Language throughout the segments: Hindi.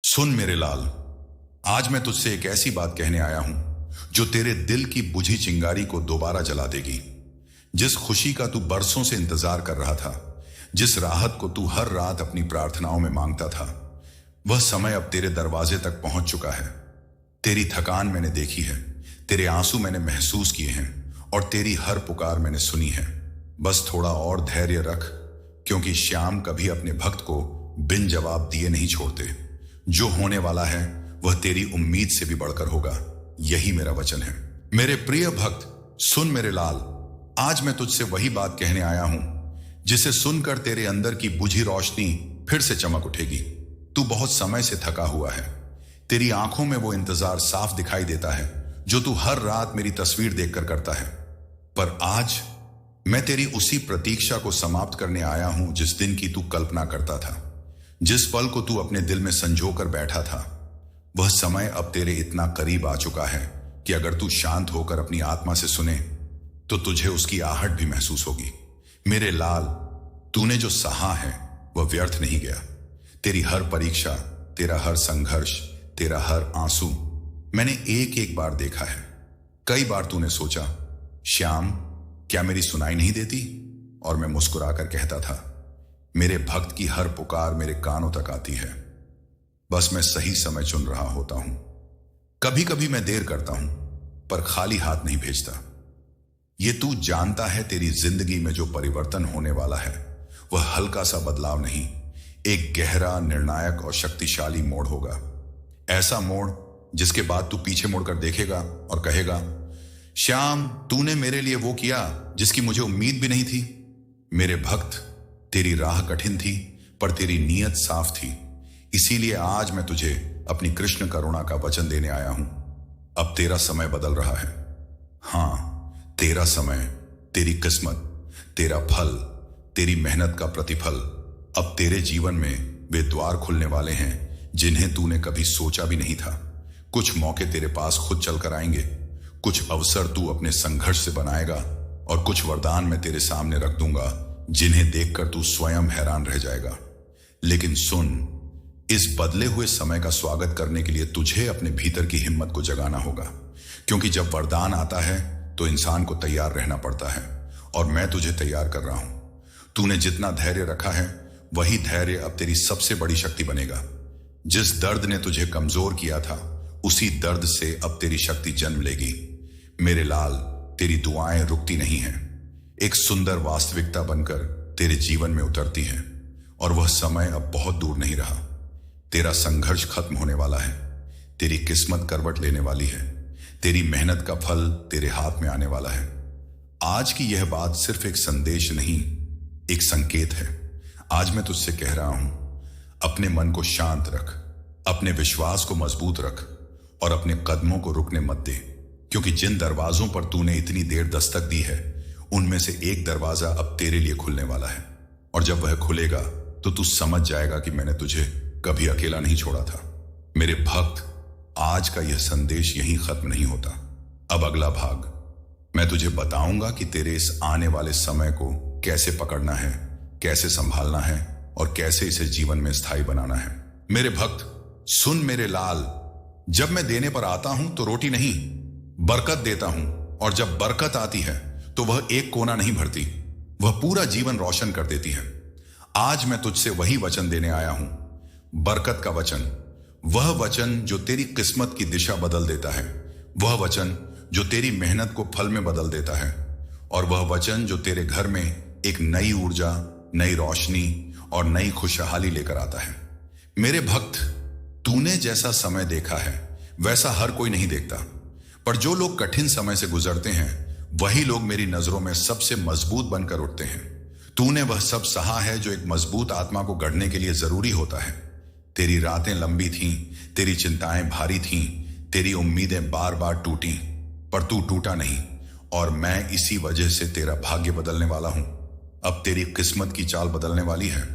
सुन मेरे लाल, आज मैं तुझसे एक ऐसी बात कहने आया हूं जो तेरे दिल की बुझी चिंगारी को दोबारा जला देगी। जिस खुशी का तू बरसों से इंतजार कर रहा था, जिस राहत को तू हर रात अपनी प्रार्थनाओं में मांगता था, वह समय अब तेरे दरवाजे तक पहुंच चुका है। तेरी थकान मैंने देखी है, तेरे आंसू मैंने महसूस किए हैं और तेरी हर पुकार मैंने सुनी है। बस थोड़ा और धैर्य रख, क्योंकि श्याम कभी अपने भक्त को बिन जवाब दिए नहीं छोड़ते। जो होने वाला है वह तेरी उम्मीद से भी बढ़कर होगा, यही मेरा वचन है। मेरे प्रिय भक्त, सुन मेरे लाल, आज मैं तुझसे वही बात कहने आया हूं जिसे सुनकर तेरे अंदर की बुझी रोशनी फिर से चमक उठेगी। तू बहुत समय से थका हुआ है, तेरी आंखों में वो इंतजार साफ दिखाई देता है जो तू हर रात मेरी तस्वीर देखकर करता है। पर आज मैं तेरी उसी प्रतीक्षा को समाप्त करने आया हूं जिस दिन की तू कल्पना करता था, जिस पल को तू अपने दिल में संजोकर बैठा था। वह समय अब तेरे इतना करीब आ चुका है कि अगर तू शांत होकर अपनी आत्मा से सुने तो तुझे उसकी आहट भी महसूस होगी। मेरे लाल, तूने जो सहा है वह व्यर्थ नहीं गया। तेरी हर परीक्षा, तेरा हर संघर्ष, तेरा हर आंसू मैंने एक एक बार देखा है। कई बार तूने सोचा, श्याम क्या मेरी सुनाई नहीं देती? और मैं मुस्कुराकर कहता था, मेरे भक्त की हर पुकार मेरे कानों तक आती है, बस मैं सही समय चुन रहा होता हूं। कभी कभी मैं देर करता हूं, पर खाली हाथ नहीं भेजता। ये तू जानता है, तेरी जिंदगी में जो परिवर्तन होने वाला है वह हल्का सा बदलाव नहीं, एक गहरा, निर्णायक और शक्तिशाली मोड़ होगा। ऐसा मोड़ जिसके बाद तू पीछे मुड़कर देखेगा और कहेगा, श्याम तूने मेरे लिए वो किया जिसकी मुझे उम्मीद भी नहीं थी। मेरे भक्त, तेरी राह कठिन थी पर तेरी नीयत साफ थी, इसीलिए आज मैं तुझे अपनी कृष्ण करुणा का वचन देने आया हूं। अब तेरा समय बदल रहा है। हां, तेरा समय, तेरी किस्मत, तेरा फल, तेरी मेहनत का प्रतिफल, अब तेरे जीवन में वे द्वार खुलने वाले हैं जिन्हें तूने कभी सोचा भी नहीं था। कुछ मौके तेरे पास खुद चलकर आएंगे, कुछ अवसर तू अपने संघर्ष से बनाएगा और कुछ वरदान मैं तेरे सामने रख दूंगा जिन्हें देखकर तू स्वयं हैरान रह जाएगा। लेकिन सुन, इस बदले हुए समय का स्वागत करने के लिए तुझे अपने भीतर की हिम्मत को जगाना होगा, क्योंकि जब वरदान आता है तो इंसान को तैयार रहना पड़ता है, और मैं तुझे तैयार कर रहा हूं। तूने जितना धैर्य रखा है वही धैर्य अब तेरी सबसे बड़ी शक्ति बनेगा। जिस दर्द ने तुझे कमजोर किया था उसी दर्द से अब तेरी शक्ति जन्म लेगी। मेरे लाल, तेरी दुआएं रुकती नहीं हैं, एक सुंदर वास्तविकता बनकर तेरे जीवन में उतरती हैं, और वह समय अब बहुत दूर नहीं रहा। तेरा संघर्ष खत्म होने वाला है, तेरी किस्मत करवट लेने वाली है, तेरी मेहनत का फल तेरे हाथ में आने वाला है। आज की यह बात सिर्फ एक संदेश नहीं, एक संकेत है। आज मैं तुझसे कह रहा हूं, अपने मन को शांत रख, अपने विश्वास को मजबूत रख और अपने कदमों को रुकने मत दे, क्योंकि जिन दरवाजों पर तूने इतनी देर दस्तक दी है उनमें से एक दरवाजा अब तेरे लिए खुलने वाला है, और जब वह खुलेगा तो तू समझ जाएगा कि मैंने तुझे कभी अकेला नहीं छोड़ा था। मेरे भक्त, आज का यह संदेश यहीं खत्म नहीं होता। अब अगला भाग मैं तुझे बताऊंगा कि तेरे इस आने वाले समय को कैसे पकड़ना है, कैसे संभालना है और कैसे इसे जीवन में स्थायी बनाना है। मेरे भक्त, सुन मेरे लाल, जब मैं देने पर आता हूं तो रोटी नहीं, बरकत देता हूं, और जब बरकत आती है तो वह एक कोना नहीं भरती, वह पूरा जीवन रोशन कर देती है। आज मैं तुझसे वही वचन देने आया हूं, बरकत का वचन, वह वचन जो तेरी किस्मत की दिशा बदल देता है, वह वचन जो तेरी मेहनत को फल में बदल देता है, और वह वचन जो तेरे घर में एक नई ऊर्जा, नई रोशनी और नई खुशहाली लेकर आता है। मेरे भक्त, तूने जैसा समय देखा है वैसा हर कोई नहीं देखता, पर जो लोग कठिन समय से गुजरते हैं वही लोग मेरी नजरों में सबसे मजबूत बनकर उठते हैं। तूने वह सब सहा है जो एक मजबूत आत्मा को गढ़ने के लिए जरूरी होता है। तेरी रातें लंबी थीं, तेरी चिंताएं भारी थीं, तेरी उम्मीदें बार बार टूटी, पर तू टूटा नहीं, और मैं इसी वजह से तेरा भाग्य बदलने वाला हूं। अब तेरी किस्मत की चाल बदलने वाली है।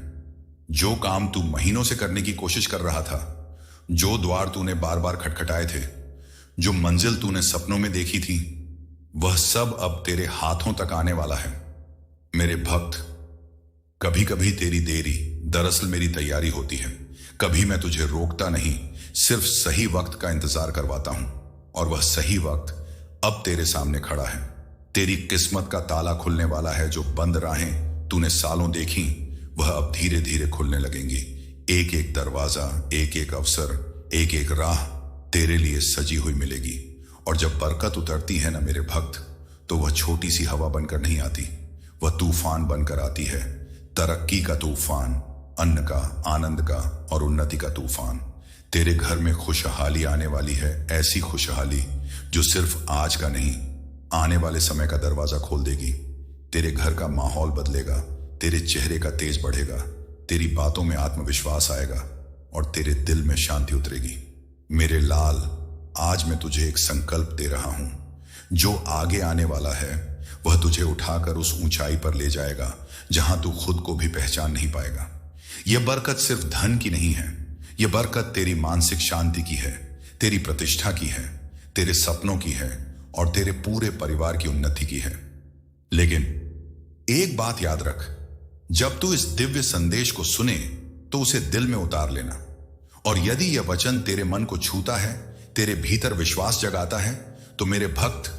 जो काम तू महीनों से करने की कोशिश कर रहा था, जो द्वार तूने बार बार खटखटाए थे, जो मंजिल तूने सपनों में देखी थी, वह सब अब तेरे हाथों तक आने वाला है। मेरे भक्त, कभी कभी तेरी देरी दरअसल मेरी तैयारी होती है, कभी मैं तुझे रोकता नहीं, सिर्फ सही वक्त का इंतजार करवाता हूं, और वह सही वक्त अब तेरे सामने खड़ा है। तेरी किस्मत का ताला खुलने वाला है। जो बंद राहें तूने सालों देखी, वह अब धीरे धीरे खुलने लगेंगी। एक एक दरवाजा, एक एक अवसर, एक एक राह तेरे लिए सजी हुई मिलेगी। और जब बरकत उतरती है ना मेरे भक्त, तो वह छोटी सी हवा बनकर नहीं आती, वह तूफान बनकर आती है। तरक्की का तूफान, अन्न का, आनंद का और उन्नति का तूफान। तेरे घर में खुशहाली आने वाली है, ऐसी खुशहाली जो सिर्फ आज का नहीं, आने वाले समय का दरवाजा खोल देगी। तेरे घर का माहौल बदलेगा, तेरे चेहरे का तेज बढ़ेगा, तेरी बातों में आत्मविश्वास आएगा और तेरे दिल में शांति उतरेगी। मेरे लाल, आज मैं तुझे एक संकल्प दे रहा हूं। जो आगे आने वाला है वह तुझे उठाकर उस ऊंचाई पर ले जाएगा जहां तू खुद को भी पहचान नहीं पाएगा। यह बरकत सिर्फ धन की नहीं है, यह बरकत तेरी मानसिक शांति की है, तेरी प्रतिष्ठा की है, तेरे सपनों की है और तेरे पूरे परिवार की उन्नति की है। लेकिन एक बात याद रख, जब तू इस दिव्य संदेश को सुने तो उसे दिल में उतार लेना। और यदि यह वचन तेरे मन को छूता है, तेरे भीतर विश्वास जगाता है, तो मेरे भक्त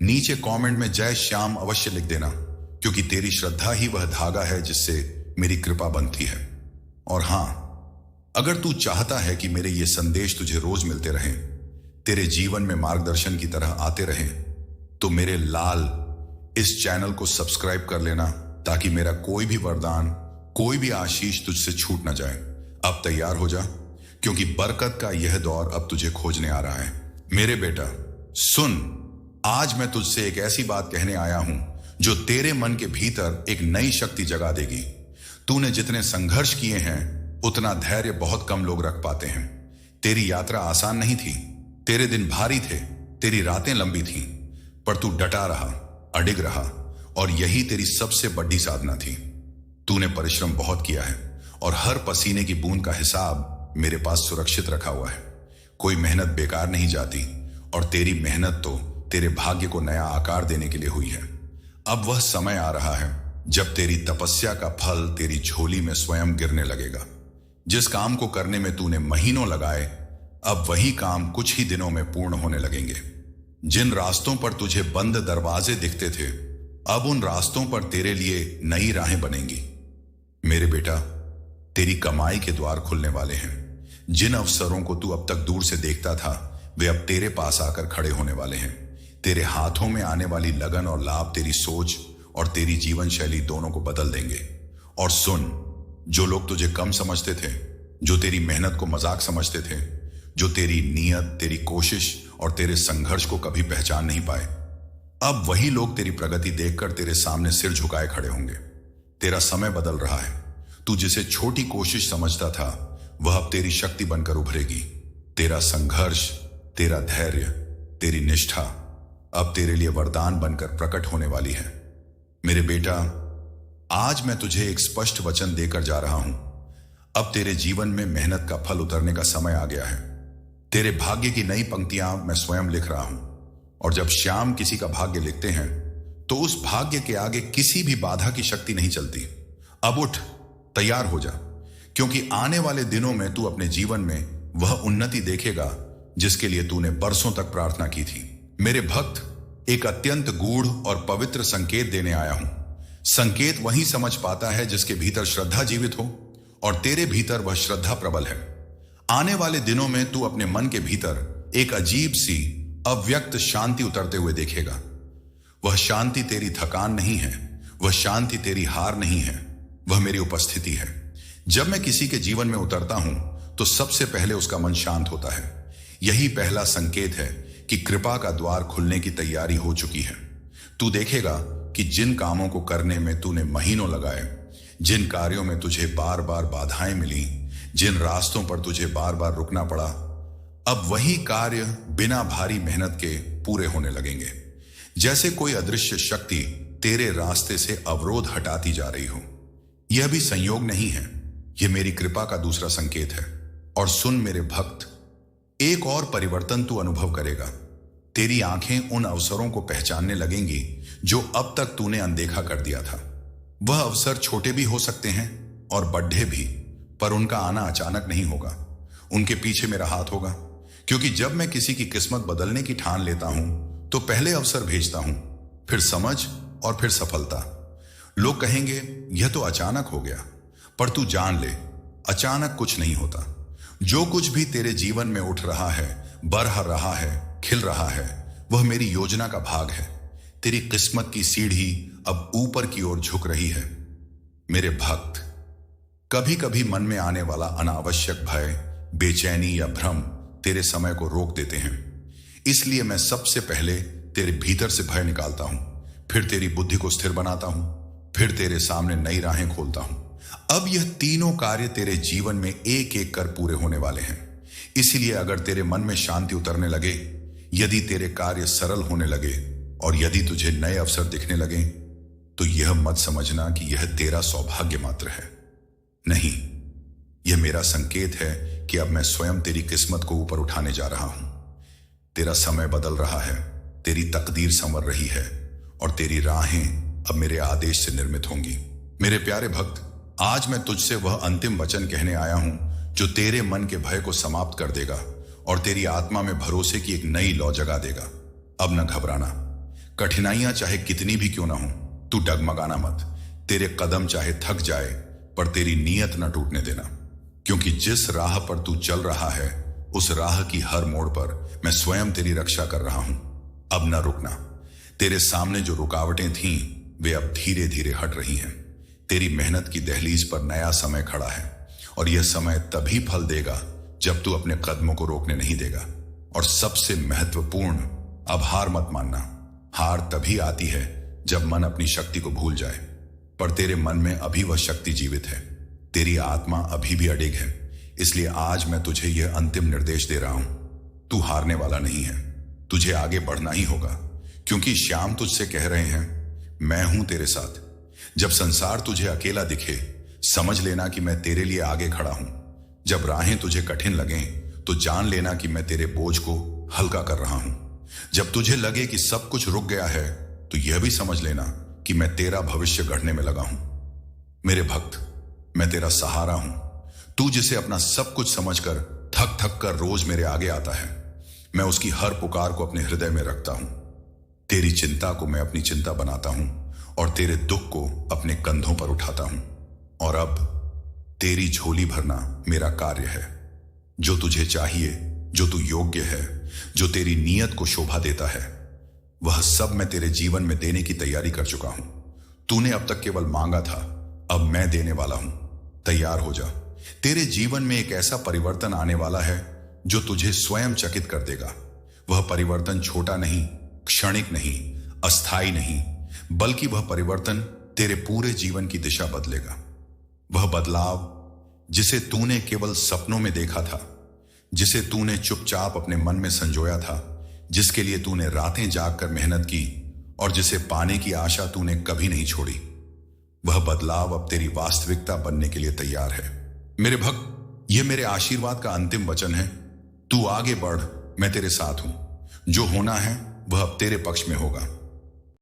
नीचे कमेंट में जय श्याम अवश्य लिख देना, क्योंकि तेरी श्रद्धा ही वह धागा है जिससे मेरी कृपा बनती है। और हां, अगर तू चाहता है कि मेरे ये संदेश तुझे रोज मिलते रहें, तेरे जीवन में मार्गदर्शन की तरह आते रहें, तो मेरे लाल इस चैनल को सब्सक्राइब कर लेना, ताकि मेरा कोई भी वरदान, कोई भी आशीष तुझसे छूट ना जाए। अब तैयार हो जा, क्योंकि बरकत का यह दौर अब तुझे खोजने आ रहा है। मेरे बेटा सुन, आज मैं तुझसे एक ऐसी बात कहने आया हूं जो तेरे मन के भीतर एक नई शक्ति जगा देगी। तूने जितने संघर्ष किए हैं, उतना धैर्य बहुत कम लोग रख पाते हैं। तेरी यात्रा आसान नहीं थी, तेरे दिन भारी थे, तेरी रातें लंबी थीं, पर तू डटा रहा, अडिग रहा, और यही तेरी सबसे बड़ी साधना थी। तूने परिश्रम बहुत किया है और हर पसीने की बूंद का हिसाब मेरे पास सुरक्षित रखा हुआ है। कोई मेहनत बेकार नहीं जाती, और तेरी मेहनत तो तेरे भाग्य को नया आकार देने के लिए हुई है। अब वह समय आ रहा है जब तेरी तपस्या का फल तेरी झोली में स्वयं गिरने लगेगा। जिस काम को करने में तूने महीनों लगाए, अब वही काम कुछ ही दिनों में पूर्ण होने लगेंगे। जिन रास्तों पर तुझे बंद दरवाजे दिखते थे, अब उन रास्तों पर तेरे लिए नई राहें बनेंगी। मेरे बेटा, तेरी कमाई के द्वार खुलने वाले हैं। जिन अवसरों को तू अब तक दूर से देखता था, वे अब तेरे पास आकर खड़े होने वाले हैं। तेरे हाथों में आने वाली लगन और लाभ तेरी सोच और तेरी जीवन शैली दोनों को बदल देंगे। और सुन, जो लोग तुझे कम समझते थे, जो तेरी मेहनत को मजाक समझते थे, जो तेरी नीयत, तेरी कोशिश और तेरे संघर्ष को कभी पहचान नहीं पाए, अब वही लोग तेरी प्रगति देखकर तेरे सामने सिर झुकाए खड़े होंगे। तेरा समय बदल रहा है। तू जिसे छोटी कोशिश समझता था, वह अब तेरी शक्ति बनकर उभरेगी। तेरा संघर्ष, तेरा धैर्य, तेरी निष्ठा अब तेरे लिए वरदान बनकर प्रकट होने वाली है। मेरे बेटा, आज मैं तुझे एक स्पष्ट वचन देकर जा रहा हूं। अब तेरे जीवन में मेहनत का फल उतरने का समय आ गया है। तेरे भाग्य की नई पंक्तियां मैं स्वयं लिख रहा हूं, और जब श्याम किसी का भाग्य लिखते हैं, तो उस भाग्य के आगे किसी भी बाधा की शक्ति नहीं चलती। अब उठ, तैयार हो जा, क्योंकि आने वाले दिनों में तू अपने जीवन में वह उन्नति देखेगा जिसके लिए तूने बरसों तक प्रार्थना की थी। मेरे भक्त, एक अत्यंत गूढ़ और पवित्र संकेत देने आया हूं। संकेत वही समझ पाता है जिसके भीतर श्रद्धा जीवित हो, और तेरे भीतर वह श्रद्धा प्रबल है। आने वाले दिनों में तू अपने मन के भीतर एक अजीब सी अव्यक्त शांति उतरते हुए देखेगा। वह शांति तेरी थकान नहीं है, वह शांति तेरी हार नहीं है, वह मेरी उपस्थिति है। जब मैं किसी के जीवन में उतरता हूं, तो सबसे पहले उसका मन शांत होता है। यही पहला संकेत है कि कृपा का द्वार खुलने की तैयारी हो चुकी है। तू देखेगा कि जिन कामों को करने में तूने महीनों लगाए, जिन कार्यों में तुझे बार बार बाधाएं मिली, जिन रास्तों पर तुझे बार बार रुकना पड़ा, अब वही कार्य बिना भारी मेहनत के पूरे होने लगेंगे। जैसे कोई अदृश्य शक्ति तेरे रास्ते से अवरोध हटाती जा रही हो। यह भी संयोग नहीं है, यह मेरी कृपा का दूसरा संकेत है। और सुन मेरे भक्त, एक और परिवर्तन तू अनुभव करेगा। तेरी आंखें उन अवसरों को पहचानने लगेंगी जो अब तक तूने अनदेखा कर दिया था। वह अवसर छोटे भी हो सकते हैं और बड़े भी, पर उनका आना अचानक नहीं होगा। उनके पीछे मेरा हाथ होगा, क्योंकि जब मैं किसी की किस्मत बदलने की ठान लेता हूं तो पहले अवसर भेजता हूं, फिर समझ और फिर सफलता। लोग कहेंगे यह तो अचानक हो गया, पर तू जान ले अचानक कुछ नहीं होता। जो कुछ भी तेरे जीवन में उठ रहा है, बढ़ रहा है, खिल रहा है, वह मेरी योजना का भाग है। तेरी किस्मत की सीढ़ी अब ऊपर की ओर झुक रही है। मेरे भक्त, कभी कभी मन में आने वाला अनावश्यक भय, बेचैनी या भ्रम तेरे समय को रोक देते हैं। इसलिए मैं सबसे पहले तेरे भीतर से भय निकालता हूं, फिर तेरी बुद्धि को स्थिर बनाता हूं, फिर तेरे सामने नई राहें खोलता हूं। अब यह तीनों कार्य तेरे जीवन में एक एक कर पूरे होने वाले हैं। इसीलिए अगर तेरे मन में शांति उतरने लगे, यदि तेरे कार्य सरल होने लगे और यदि तुझे नए अवसर दिखने लगे, तो यह मत समझना कि यह तेरा सौभाग्य मात्र है। नहीं, यह मेरा संकेत है कि अब मैं स्वयं तेरी किस्मत को ऊपर उठाने जा रहा हूं। तेरा समय बदल रहा है, तेरी तकदीर संवर रही है और तेरी राहें अब मेरे आदेश से निर्मित होंगी। मेरे प्यारे भक्त, आज मैं तुझसे वह अंतिम वचन कहने आया हूं जो तेरे मन के भय को समाप्त कर देगा और तेरी आत्मा में भरोसे की एक नई लौ जगा देगा। अब न घबराना, कठिनाइयां चाहे कितनी भी क्यों ना हो, तू डगमगाना मत। तेरे कदम चाहे थक जाए, पर तेरी नीयत न टूटने देना, क्योंकि जिस राह पर तू चल रहा है उस राह की हर मोड़ पर मैं स्वयं तेरी रक्षा कर रहा हूं। अब न रुकना। तेरे सामने जो रुकावटें थीं वे अब धीरे धीरे हट रही हैं। तेरी मेहनत की दहलीज पर नया समय खड़ा है और यह समय तभी फल देगा जब तू अपने कदमों को रोकने नहीं देगा। और सबसे महत्वपूर्ण, अब हार मत मानना। हार तभी आती है जब मन अपनी शक्ति को भूल जाए, पर तेरे मन में अभी वह शक्ति जीवित है। तेरी आत्मा अभी भी अडिग है। इसलिए आज मैं तुझे यह अंतिम निर्देश दे रहा हूं, तू हारने वाला नहीं है। तुझे आगे बढ़ना ही होगा, क्योंकि श्याम तुझसे कह रहे हैं मैं हूं तेरे साथ। जब संसार तुझे अकेला दिखे, समझ लेना कि मैं तेरे लिए आगे खड़ा हूं। जब राहें तुझे कठिन लगें तो जान लेना कि मैं तेरे बोझ को हल्का कर रहा हूं। जब तुझे लगे कि सब कुछ रुक गया है तो यह भी समझ लेना कि मैं तेरा भविष्य गढ़ने में लगा हूं। मेरे भक्त, मैं तेरा सहारा हूं। तू जिसे अपना सब कुछ समझकर थक थक कर रोज मेरे आगे आता है, मैं उसकी हर पुकार को अपने हृदय में रखता हूं। तेरी चिंता को मैं अपनी चिंता बनाता हूं और तेरे दुख को अपने कंधों पर उठाता हूं। और अब तेरी झोली भरना मेरा कार्य है। जो तुझे चाहिए, जो तू योग्य है, जो तेरी नीयत को शोभा देता है, वह सब मैं तेरे जीवन में देने की तैयारी कर चुका हूं। तूने अब तक केवल मांगा था, अब मैं देने वाला हूं। तैयार हो जा। तेरे जीवन में एक ऐसा परिवर्तन आने वाला है जो तुझे स्वयं चकित कर देगा। वह परिवर्तन छोटा नहीं, क्षणिक नहीं, अस्थायी नहीं, बल्कि वह परिवर्तन तेरे पूरे जीवन की दिशा बदलेगा। वह बदलाव जिसे तूने केवल सपनों में देखा था, जिसे तूने चुपचाप अपने मन में संजोया था, जिसके लिए तूने रातें जागकर मेहनत की और जिसे पाने की आशा तूने कभी नहीं छोड़ी, वह बदलाव अब तेरी वास्तविकता बनने के लिए तैयार है। मेरे भक्त, यह मेरे आशीर्वाद का अंतिम वचन है। तू आगे बढ़, मैं तेरे साथ हूं। जो होना है वह अब तेरे पक्ष में होगा।